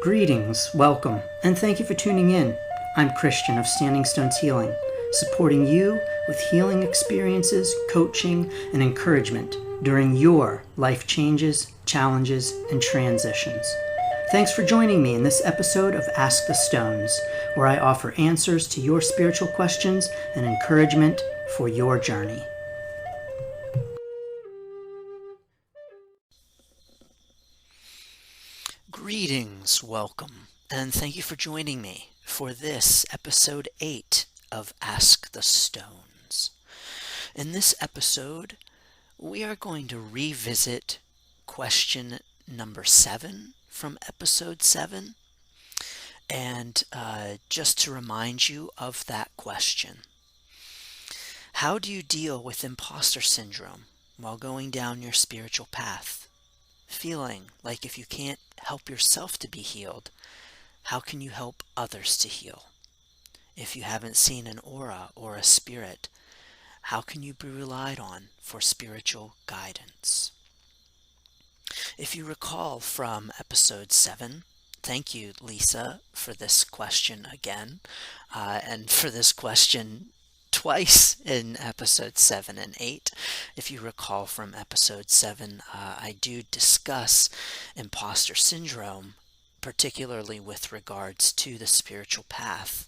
Greetings, welcome, and thank you for tuning in. I'm Christian of Standing Stones Healing, supporting you with healing experiences, coaching, and encouragement during your life changes, challenges, and transitions. Thanks for joining me in this episode of Ask the Stones, where I offer answers to your spiritual questions and encouragement for your journey. Greetings, welcome, and thank you for joining me for this episode 8 of Ask the Stones. In this episode, we are going to revisit question number 7 from episode 7, and just to remind you of that question. How do you deal with imposter syndrome while going down your spiritual path? Feeling like if you can't help yourself to be healed, how can you help others to heal? If you haven't seen an aura or a spirit, how can you be relied on for spiritual guidance? If you recall from episode 7, thank you, Lisa, for this question again, and for this question twice in episode 7 and 8. If you recall from episode 7, I do discuss imposter syndrome, particularly with regards to the spiritual path.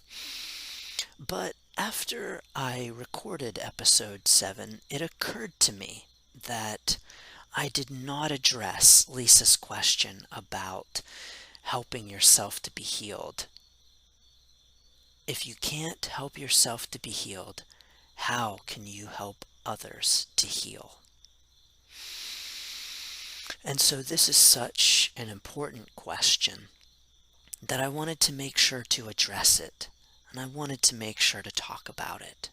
But after I recorded episode 7, it occurred to me that I did not address Lisa's question about helping yourself to be healed. If you can't help yourself to be healed, how can you help others to heal? And so this is such an important question that I wanted to make sure to address it, and I wanted to make sure to talk about it.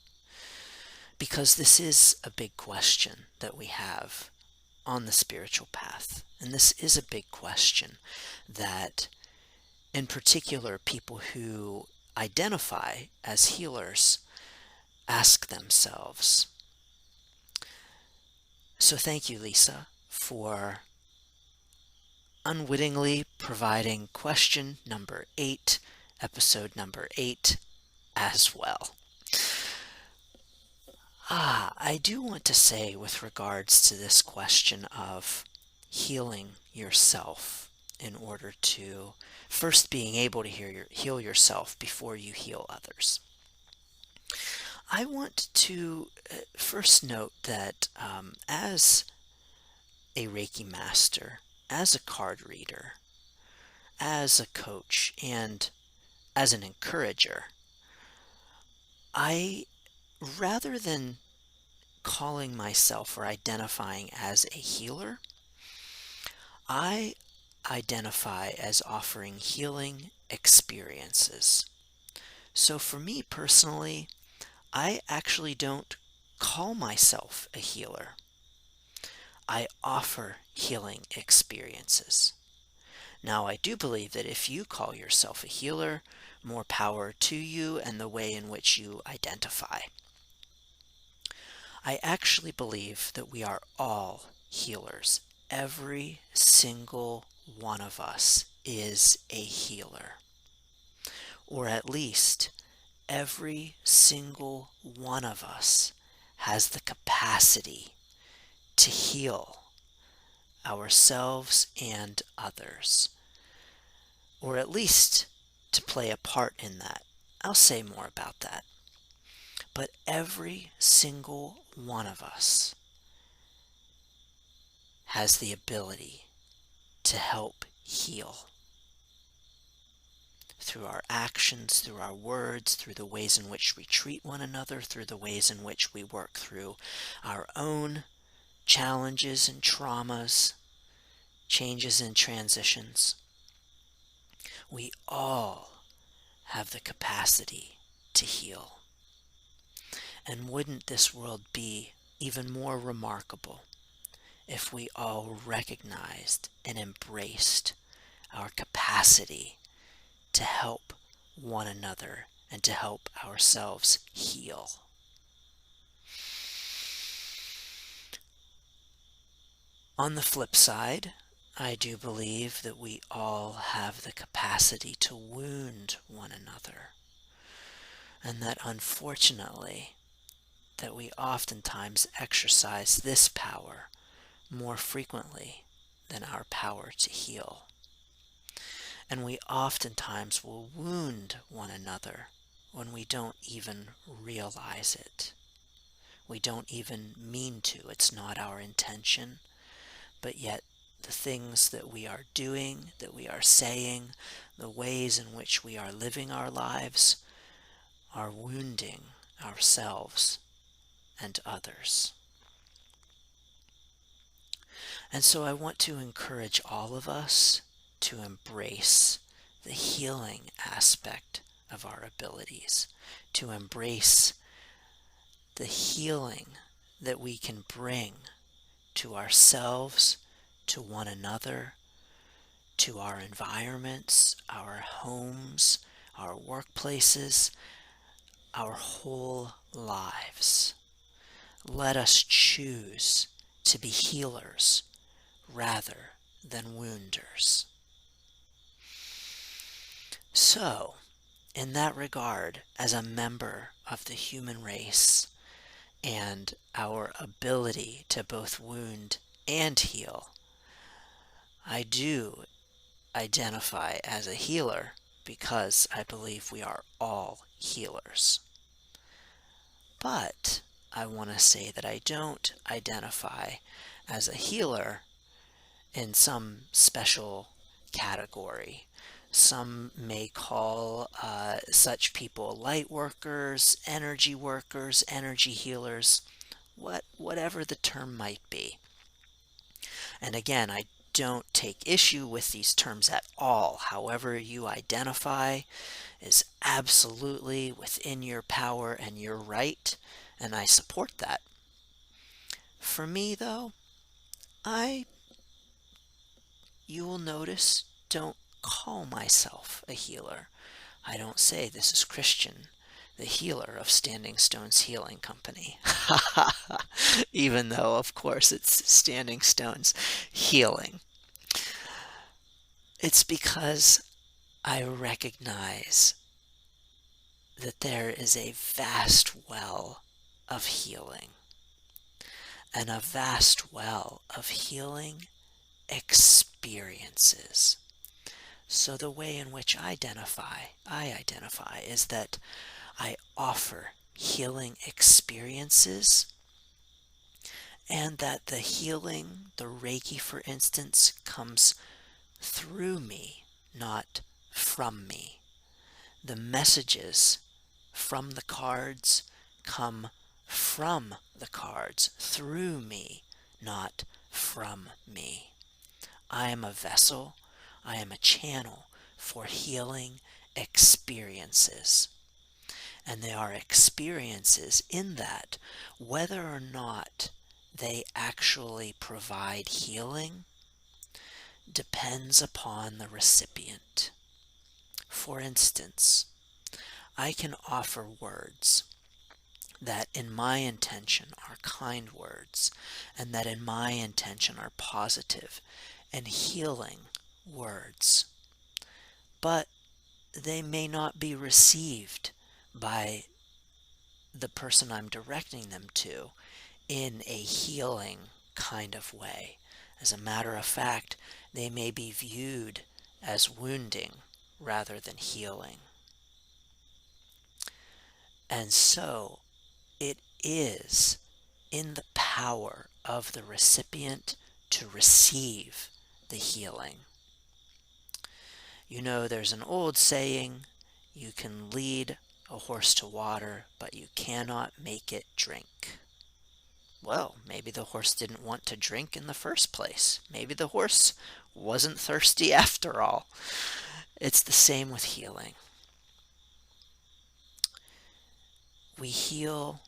Because this is a big question that we have on the spiritual path. And this is a big question that, in particular, people who identify as healers ask themselves. So thank you, Lisa, for unwittingly providing question number 8, episode number 8 as well. I do want to say with regards to this question of healing yourself in order to first being able to heal yourself before you heal others. I want to first note that as a Reiki master, as a card reader, as a coach, and as an encourager, rather than calling myself or identifying as a healer, I identify as offering healing experiences. So for me personally, I actually don't call myself a healer. I offer healing experiences. Now, I do believe that if you call yourself a healer, more power to you and the way in which you identify. I actually believe that we are all healers. Every single one of us is a healer. Or at least, every single one of us has the capacity to heal ourselves and others, or at least to play a part in that. I'll say more about that. But every single one of us has the ability to help heal through our actions, through our words, through the ways in which we treat one another, through the ways in which we work through our own challenges and traumas, changes and transitions. We all have the capacity to heal. And wouldn't this world be even more remarkable if we all recognized and embraced our capacity to help one another and to help ourselves heal? On the flip side, I do believe that we all have the capacity to wound one another, and that unfortunately, that we oftentimes exercise this power more frequently than our power to heal. And we oftentimes will wound one another when we don't even realize it. We don't even mean to. It's not our intention. But yet the things that we are doing, that we are saying, the ways in which we are living our lives are wounding ourselves and others. And so I want to encourage all of us to embrace the healing aspect of our abilities, to embrace the healing that we can bring to ourselves, to one another, to our environments, our homes, our workplaces, our whole lives. Let us choose to be healers rather than wounders. So, in that regard, as a member of the human race and our ability to both wound and heal, I do identify as a healer because I believe we are all healers. But I want to say that I don't identify as a healer in some special category. Some may call such people light workers, energy healers, whatever the term might be. And again, I don't take issue with these terms at all. However you identify is absolutely within your power and your right, and I support that. For me, though, I, you will notice, don't call myself a healer. I don't say this is Christian, the healer of Standing Stones Healing Company. Even though, of course, it's Standing Stones Healing. It's because I recognize that there is a vast well of healing, and a vast well of healing experiences. So the way in which I identify is that I offer healing experiences, and that the healing, the Reiki for instance, comes through me, not from me. The messages from the cards come from the cards, through me, not from me. I am a vessel, I am a channel for healing experiences. And they are experiences in that whether or not they actually provide healing depends upon the recipient. For instance, I can offer words that in my intention are kind words, and that in my intention are positive and healing words. But they may not be received by the person I'm directing them to in a healing kind of way. As a matter of fact, they may be viewed as wounding rather than healing. And so it is in the power of the recipient to receive the healing. You know, there's an old saying, you can lead a horse to water, but you cannot make it drink. Well, maybe the horse didn't want to drink in the first place. Maybe the horse wasn't thirsty after all. It's the same with healing. We heal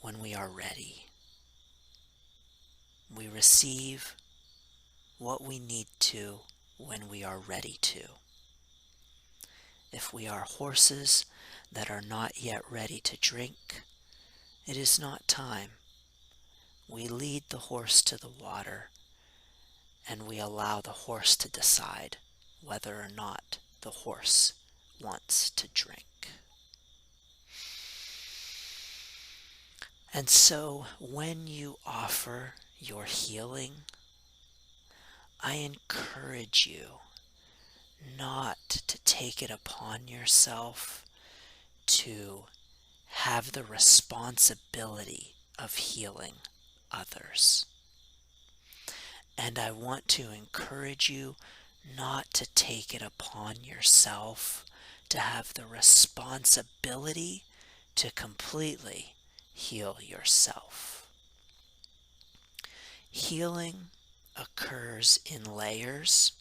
when we are ready. We receive what we need to when we are ready to. If we are horses that are not yet ready to drink, it is not time. We lead the horse to the water, and we allow the horse to decide whether or not the horse wants to drink. And so when you offer your healing, I encourage you not to take it upon yourself to have the responsibility of healing others. And I want to encourage you not to take it upon yourself to have the responsibility to completely heal yourself. Healing occurs in layers.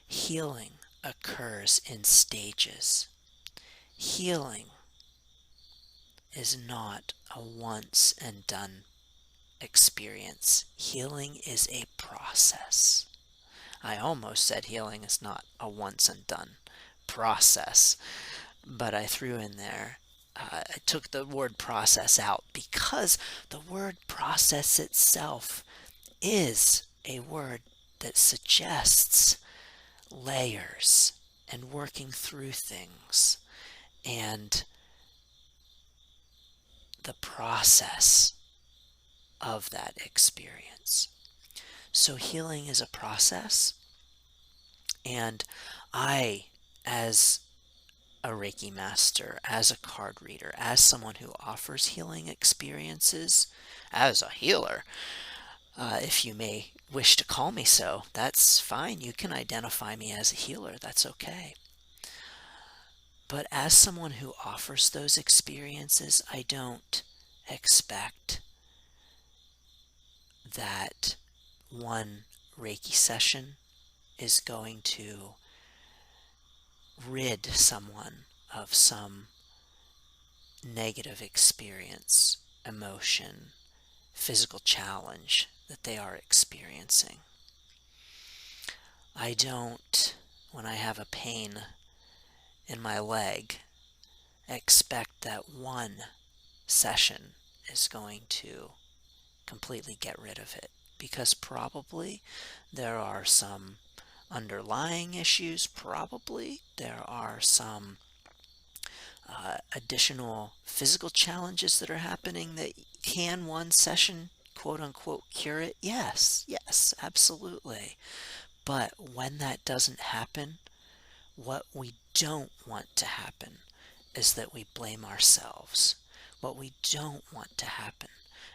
Healing occurs in stages. Healing is not a once and done experience. Healing is a process. I almost said healing is not a once and done process, but I threw in there, I took the word process out because the word process itself is a word that suggests layers and working through things and the process of that experience. So healing is a process, and I, as a Reiki master, as a card reader, as someone who offers healing experiences, as a healer, if you may wish to call me so, that's fine. You can identify me as a healer, that's okay. But as someone who offers those experiences, I don't expect that one Reiki session is going to rid someone of some negative experience, emotion, physical challenge that they are experiencing. I don't, when I have a pain in my leg, expect that one session is going to completely get rid of it, because probably there are some underlying issues, probably there are some additional physical challenges that are happening that can one session quote unquote cure it? Yes, absolutely. But when that doesn't happen, what we don't want to happen is that we blame ourselves. What we don't want to happen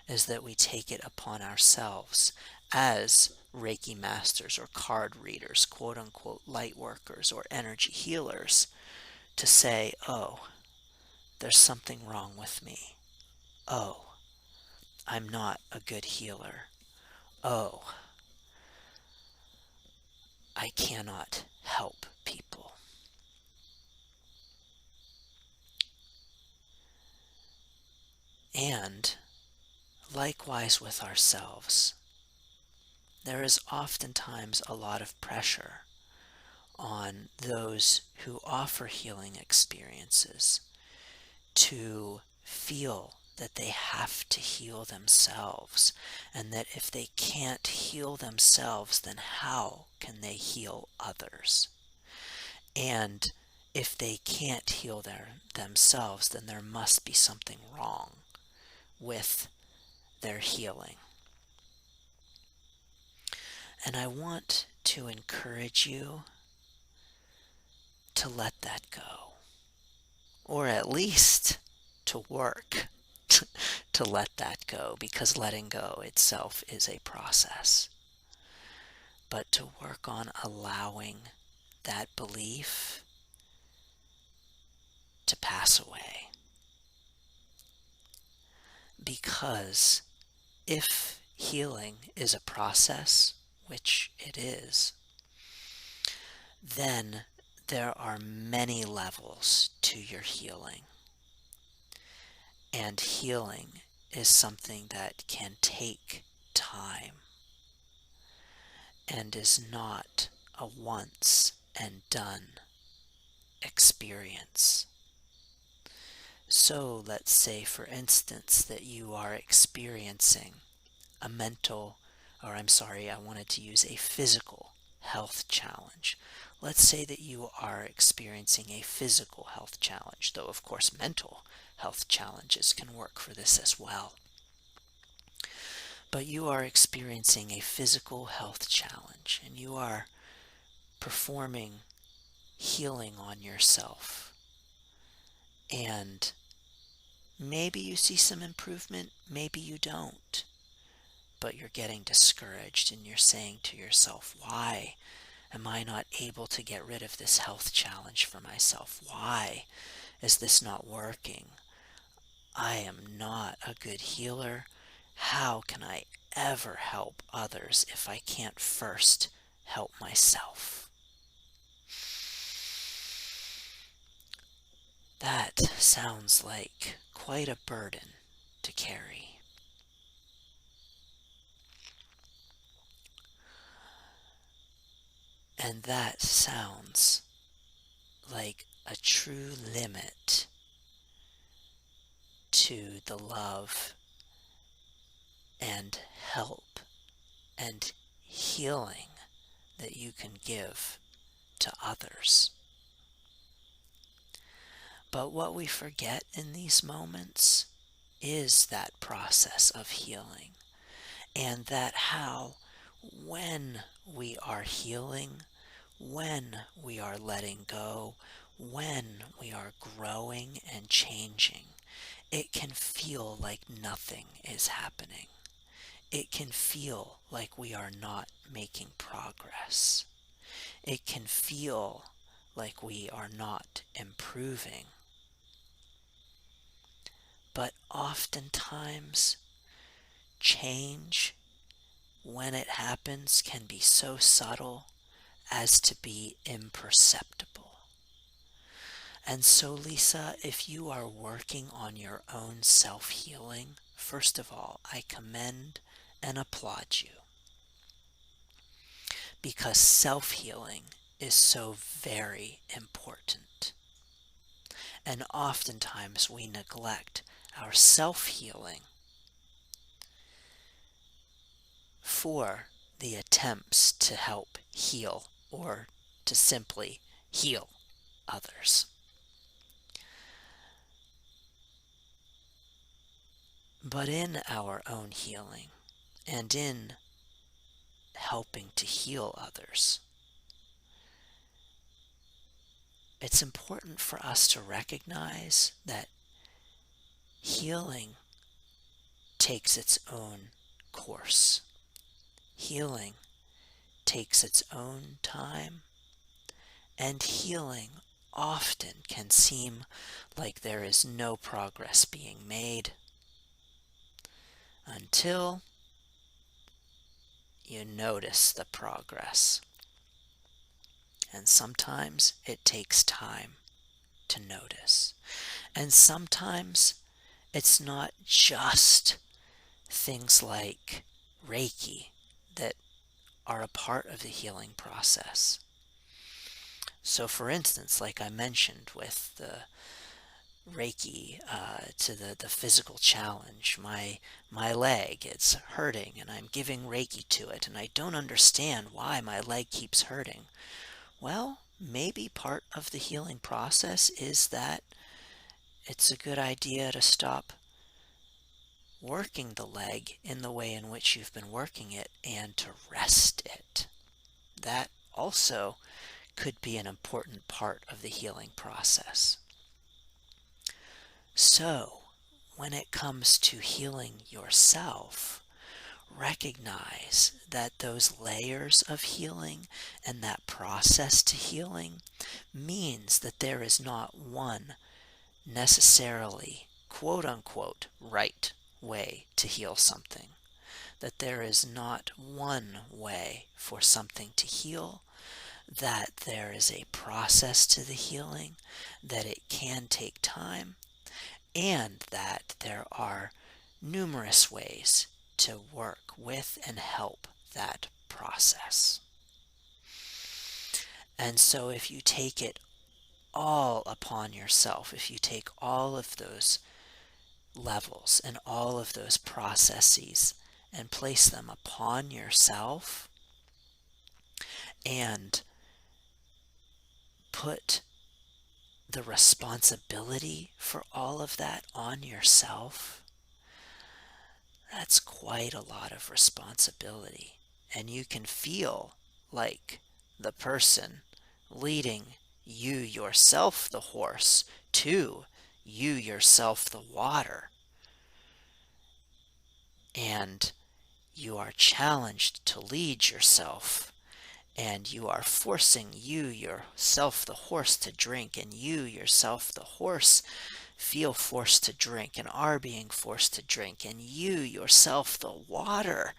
is that we take it upon ourselves as Reiki masters or card readers, quote unquote light workers or energy healers, to say, oh, there's something wrong with me. Oh, I'm not a good healer. Oh, I cannot help people. And likewise with ourselves, there is oftentimes a lot of pressure on those who offer healing experiences to feel that they have to heal themselves, and that if they can't heal themselves, then how can they heal others? And if they can't heal themselves, then there must be something wrong with their healing. And I want to encourage you to let that go, or at least to work to let that go, because letting go itself is a process. But to work on allowing that belief to pass away. Because if healing is a process, which it is, then there are many levels to your healing. And healing is something that can take time and is not a once and done experience. So let's say, for instance, that you are experiencing a mental or I'm sorry, I wanted to use a physical health challenge. Let's say that you are experiencing a physical health challenge, though of course mental health challenges can work for this as well. But you are experiencing a physical health challenge and you are performing healing on yourself. And maybe you see some improvement, maybe you don't. But you're getting discouraged and you're saying to yourself, why am I not able to get rid of this health challenge for myself? Why is this not working? I am not a good healer. How can I ever help others if I can't first help myself? That sounds like quite a burden to carry. And that sounds like a true limit to the love and help and healing that you can give to others. But what we forget in these moments is that process of healing, and that how when we are healing, when we are letting go, when we are growing and changing, it can feel like nothing is happening. It can feel like we are not making progress. It can feel like we are not improving. But oftentimes, change, when it happens, can be so subtle as to be imperceptible. And so, Lisa, if you are working on your own self-healing, first of all, I commend and applaud you. Because self-healing is so very important. And oftentimes we neglect our self-healing for the attempts to help heal or to simply heal others. But in our own healing and in helping to heal others, it's important for us to recognize that healing takes its own course. Healing takes its own time, and healing often can seem like there is no progress being made until you notice the progress. And sometimes it takes time to notice. And sometimes it's not just things like Reiki that are a part of the healing process. So for instance, like I mentioned with the Reiki to the physical challenge, my leg, it's hurting and I'm giving Reiki to it and I don't understand why my leg keeps hurting. Well, maybe part of the healing process is that it's a good idea to stop working the leg in the way in which you've been working it and to rest it. That also could be an important part of the healing process. So, when it comes to healing yourself, recognize that those layers of healing and that process to healing means that there is not one necessarily quote unquote right way to heal something. That there is not one way for something to heal, that there is a process to the healing, that it can take time, and that there are numerous ways to work with and help that process. And so if you take it all upon yourself, if you take all of those levels and all of those processes and place them upon yourself and put the responsibility for all of that on yourself, that's quite a lot of responsibility. And you can feel like the person leading you yourself, the horse, to you yourself, the water. And you are challenged to lead yourself, and you are forcing you yourself, the horse, to drink, and you yourself, the horse, feel forced to drink and are being forced to drink, and you yourself, the water,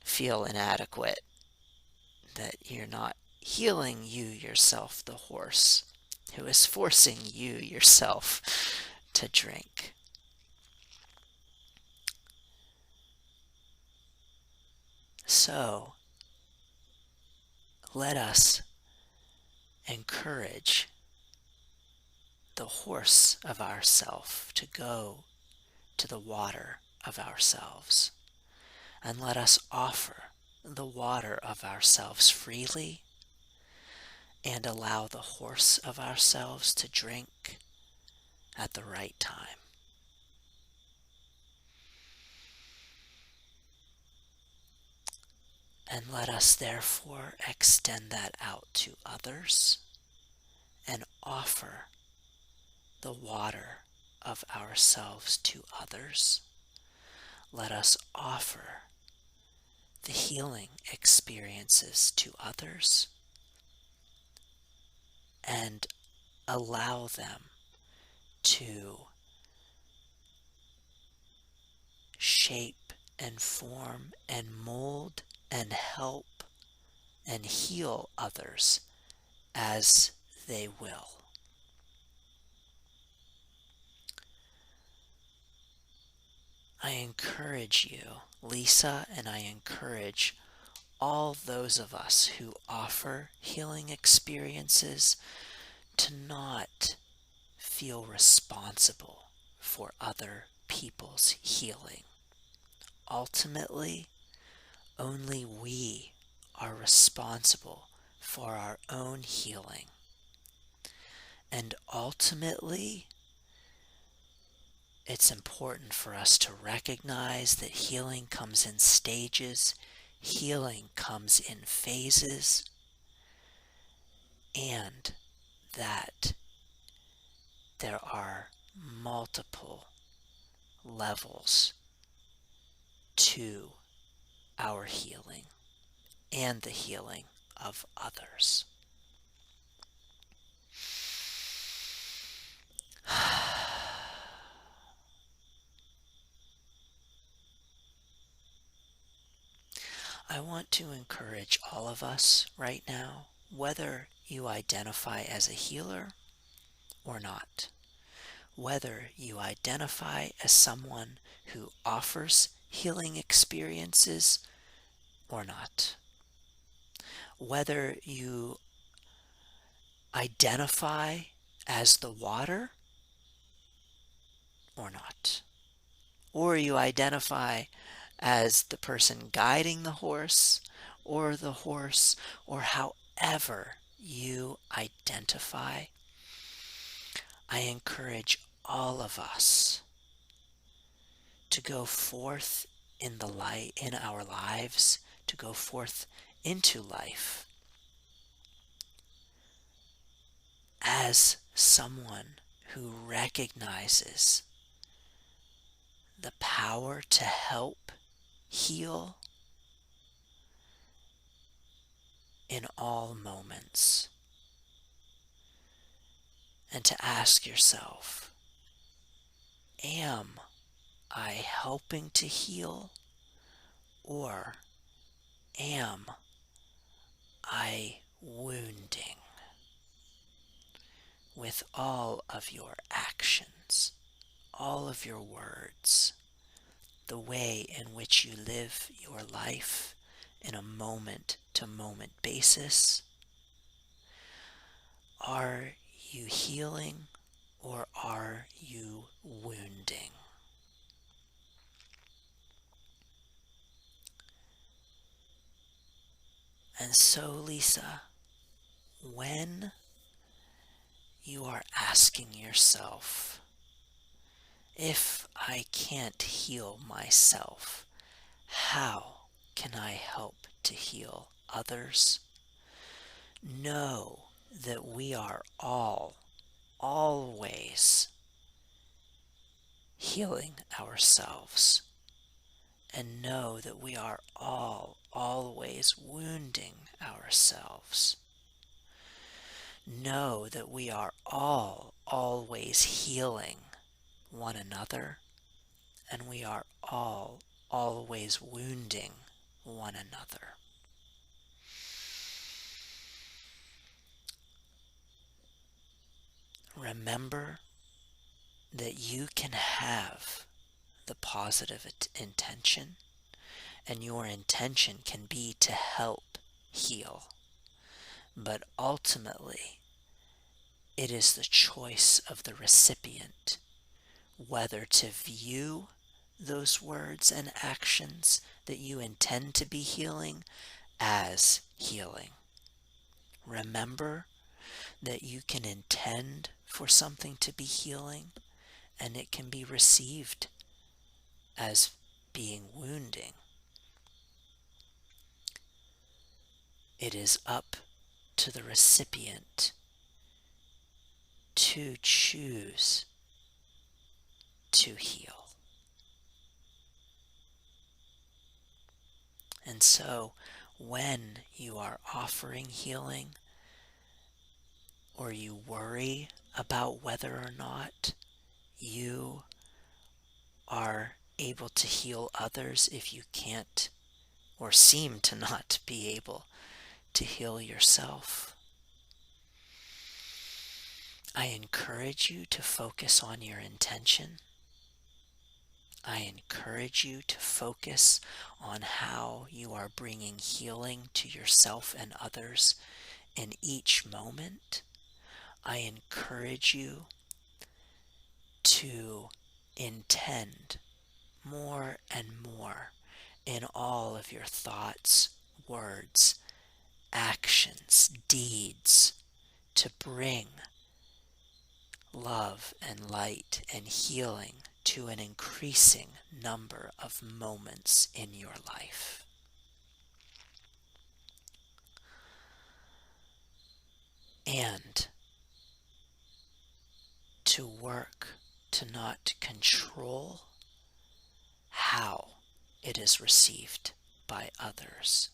feel inadequate, that you're not healing you yourself, the horse, who is forcing you yourself to drink. So, let us encourage the horse of ourself to go to the water of ourselves. And let us offer the water of ourselves freely and allow the horse of ourselves to drink at the right time. And let us therefore extend that out to others and offer the water of ourselves to others. Let us offer the healing experiences to others and allow them to shape and form and mold and help and heal others as they will. I encourage you, Lisa, and I encourage all those of us who offer healing experiences to not feel responsible for other people's healing. Ultimately, only we are responsible for our own healing. And ultimately, it's important for us to recognize that healing comes in stages, healing comes in phases, and that there are multiple levels to our healing and the healing of others. I want to encourage all of us right now, whether you identify as a healer or not, whether you identify as someone who offers healing experiences or not, whether you identify as the water or not, or you identify as the person guiding the horse, or however you identify, I encourage all of us to go forth in the light in our lives, to go forth into life as someone who recognizes the power to help heal in all moments. And to ask yourself, am I helping to heal, or am I wounding with all of your actions, all of your words, the way in which you live your life in a moment-to-moment basis? Are you healing, or are you wounding? And so, Lisa, when you are asking yourself, if I can't heal myself, how can I help to heal others? Know that we are all, always healing ourselves. And know that we are all, always wounding ourselves. Know that we are all, always healing one another. And we are all, always wounding one another. Remember that you can have the positive intention, and your intention can be to help heal. But ultimately, it is the choice of the recipient whether to view those words and actions that you intend to be healing as healing. Remember that you can intend for something to be healing, and it can be received as being wounding. It is up to the recipient to choose to heal. And so, when you are offering healing, or you worry about whether or not you are able to heal others if you can't, or seem to not be able to heal yourself, I encourage you to focus on your intention. I encourage you to focus on how you are bringing healing to yourself and others in each moment. I encourage you to intend more and more in all of your thoughts, words, actions, deeds, to bring love and light and healing to an increasing number of moments in your life. And to work to not control how it is received by others.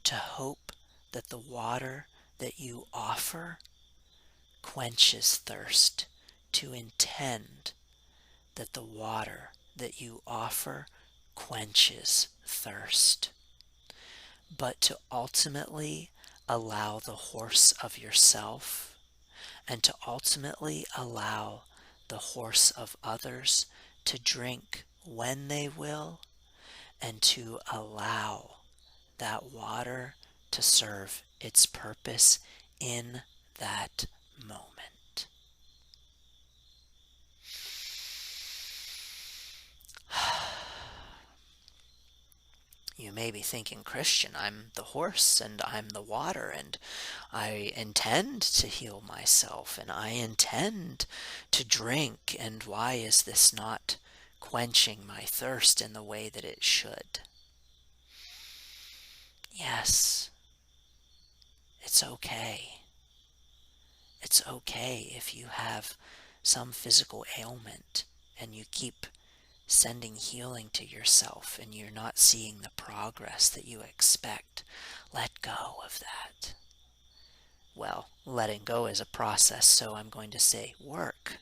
To hope that the water that you offer quenches thirst. To intend that the water that you offer quenches thirst. But to ultimately allow the horse of yourself, and to ultimately allow the horse of others to drink when they will, and to allow that water to serve its purpose in that moment. You may be thinking, Christian, I'm the horse and I'm the water, and I intend to heal myself, and I intend to drink, and why is this not quenching my thirst in the way that it should? Yes, it's okay. It's okay if you have some physical ailment and you keep sending healing to yourself and you're not seeing the progress that you expect. Let go of that. Well, letting go is a process, so I'm going to say work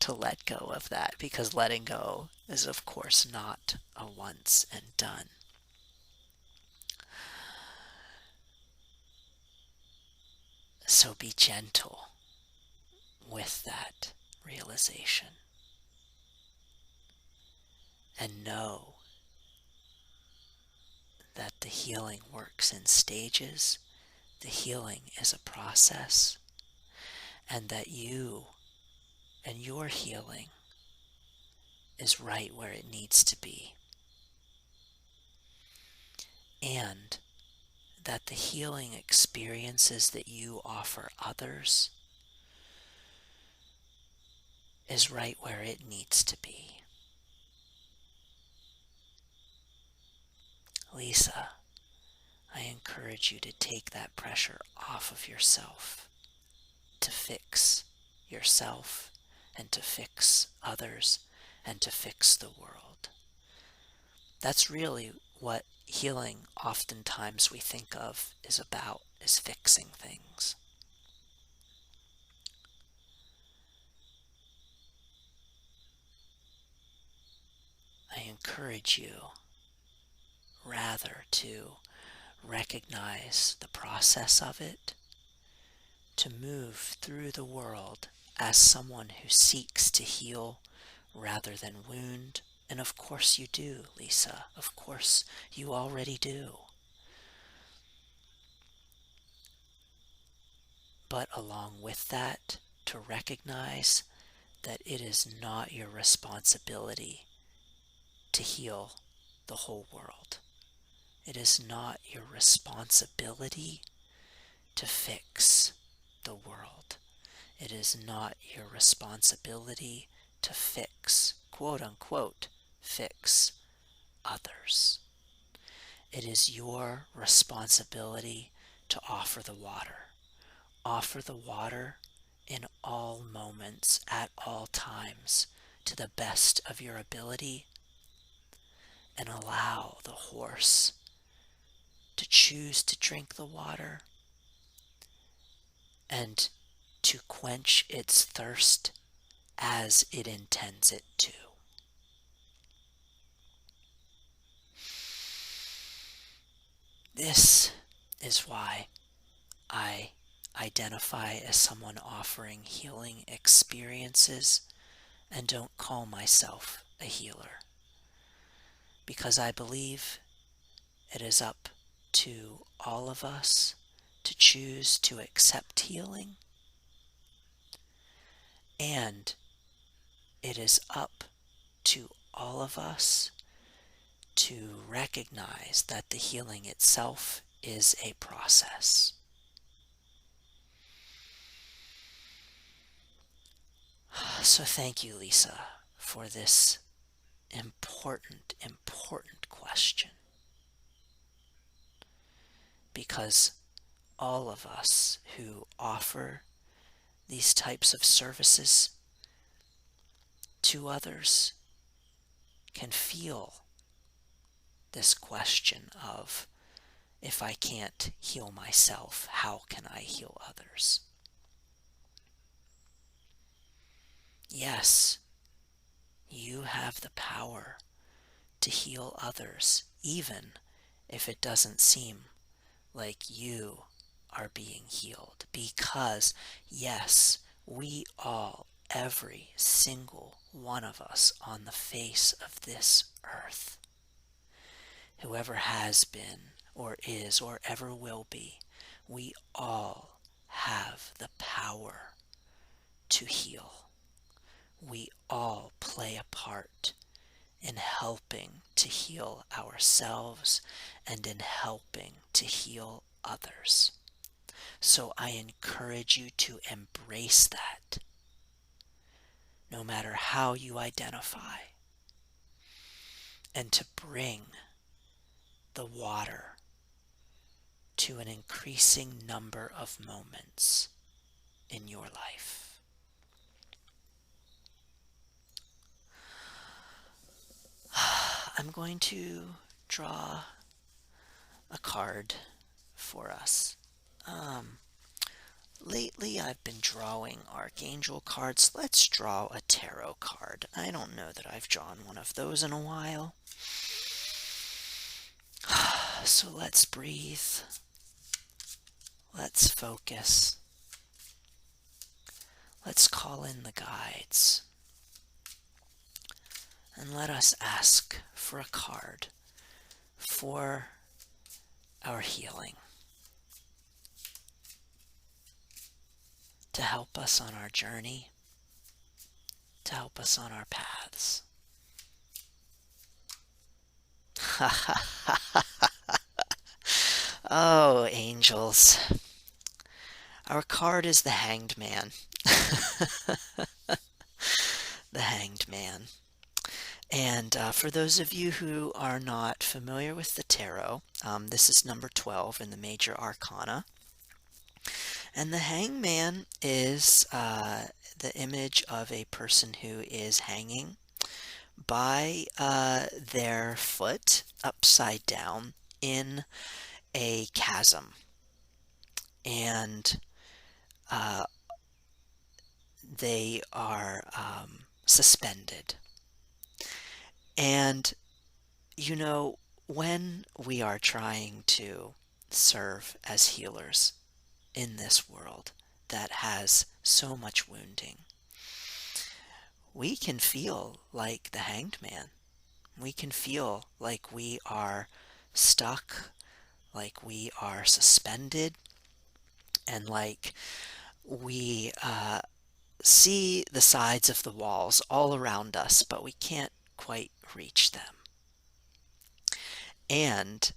to let go of that, because letting go is, of course, not a once and done. So be gentle with that realization. And know that the healing works in stages. The healing is a process. And that you and your healing is right where it needs to be. And that the healing experiences that you offer others is right where it needs to be. Lisa, I encourage you to take that pressure off of yourself, to fix yourself and to fix others and to fix the world. That's really what healing oftentimes we think of is about, is fixing things. I encourage you rather to recognize the process of it, to move through the world as someone who seeks to heal rather than wound. And of course you do, Lisa. Of course you already do. But along with that, to recognize that it is not your responsibility to heal the whole world. It is not your responsibility to fix the world. It is not your responsibility to fix, quote unquote, fix others. It is your responsibility to offer the water. Offer the water in all moments, at all times, to the best of your ability, and allow the horse to choose to drink the water and to quench its thirst as it intends it to. This is why I identify as someone offering healing experiences and don't call myself a healer, because I believe it is up to all of us to choose to accept healing, and it is up to all of us to recognize that the healing itself is a process. So thank you, Lisa, for this important question, because all of us who offer these types of services to others can feel this question of, if I can't heal myself, how can I heal others? Yes, you have the power to heal others, even if it doesn't seem like you are being healed. Because, yes, we all, every single one of us on the face of this earth, whoever has been or is or ever will be, we all have the power to heal. We all play a part in helping to heal ourselves and in helping to heal others. So I encourage you to embrace that, no matter how you identify, and to bring the water to an increasing number of moments in your life. I'm going to draw a card for us. Lately I've been drawing Archangel cards. Let's draw a tarot card. I don't know that I've drawn one of those in a while. So let's breathe. Let's focus. Let's call in the guides. And let us ask for a card for our healing, to help us on our journey, to help us on our paths. Oh, angels. Our card is the Hanged Man. The Hanged Man. And for those of you who are not familiar with the tarot, this is number 12 in the Major Arcana. And the hangman is the image of a person who is hanging by their foot upside down in a chasm. And they are suspended. And, you know, when we are trying to serve as healers in this world that has so much wounding, we can feel like the hanged man. We can feel like we are stuck, like we are suspended, and like we see the sides of the walls all around us, but we can't quite reach them. And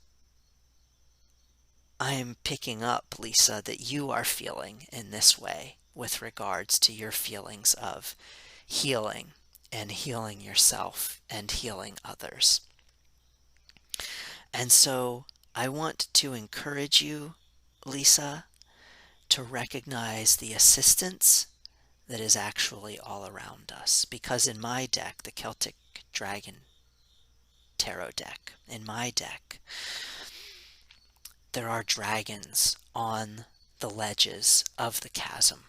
I'm picking up, Lisa, that you are feeling in this way with regards to your feelings of healing and healing yourself and healing others. And so I want to encourage you, Lisa, to recognize the assistance that is actually all around us. Because in my deck, the Celtic Dragon Tarot deck, in my deck, there are dragons on the ledges of the chasm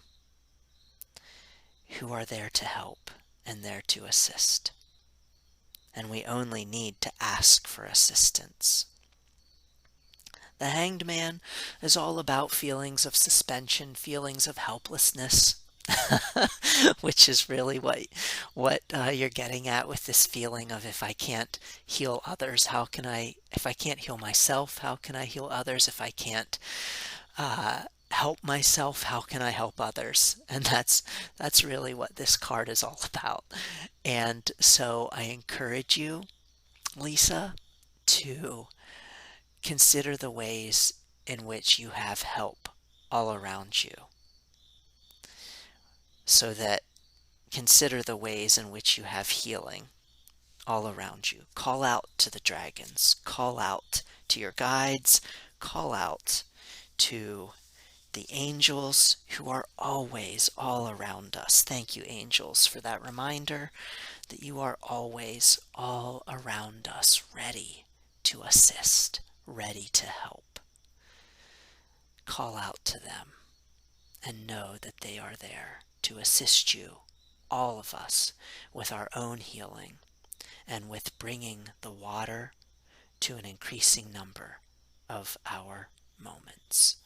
who are there to help and there to assist. And we only need to ask for assistance. The Hanged Man is all about feelings of suspension, feelings of helplessness, which is really what you're getting at with this feeling of, if I can't heal others, if I can't heal myself, how can I heal others? If I can't help myself, how can I help others? And that's really what this card is all about. And so I encourage you, Lisa, to consider the ways in which you have help all around you. So that consider the ways in which you have healing all around you. Call out to the dragons. Call out to your guides. Call out to the angels who are always all around us. Thank you, angels, for that reminder that you are always all around us, ready to assist, ready to help. Call out to them and know that they are there to assist you, all of us, with our own healing and with bringing the water to an increasing number of our moments.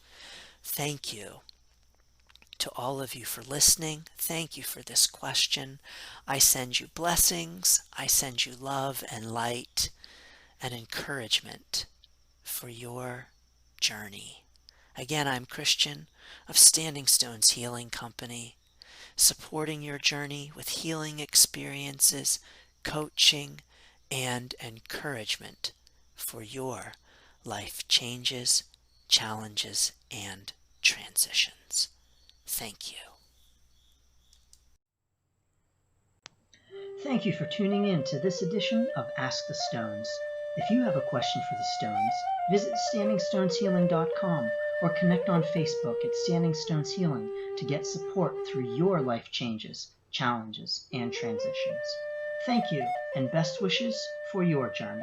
Thank you to all of you for listening. Thank you for this question. I send you blessings. I send you love and light and encouragement for your journey. Again, I'm Christian of Standing Stones Healing Company, supporting your journey with healing experiences, coaching, and encouragement for your life changes, challenges, and transitions. Thank you. Thank you for tuning in to this edition of Ask the Stones. If you have a question for the Stones, visit standingstoneshealing.com or connect on Facebook at Standing Stones Healing to get support through your life changes, challenges, and transitions. Thank you, and best wishes for your journey.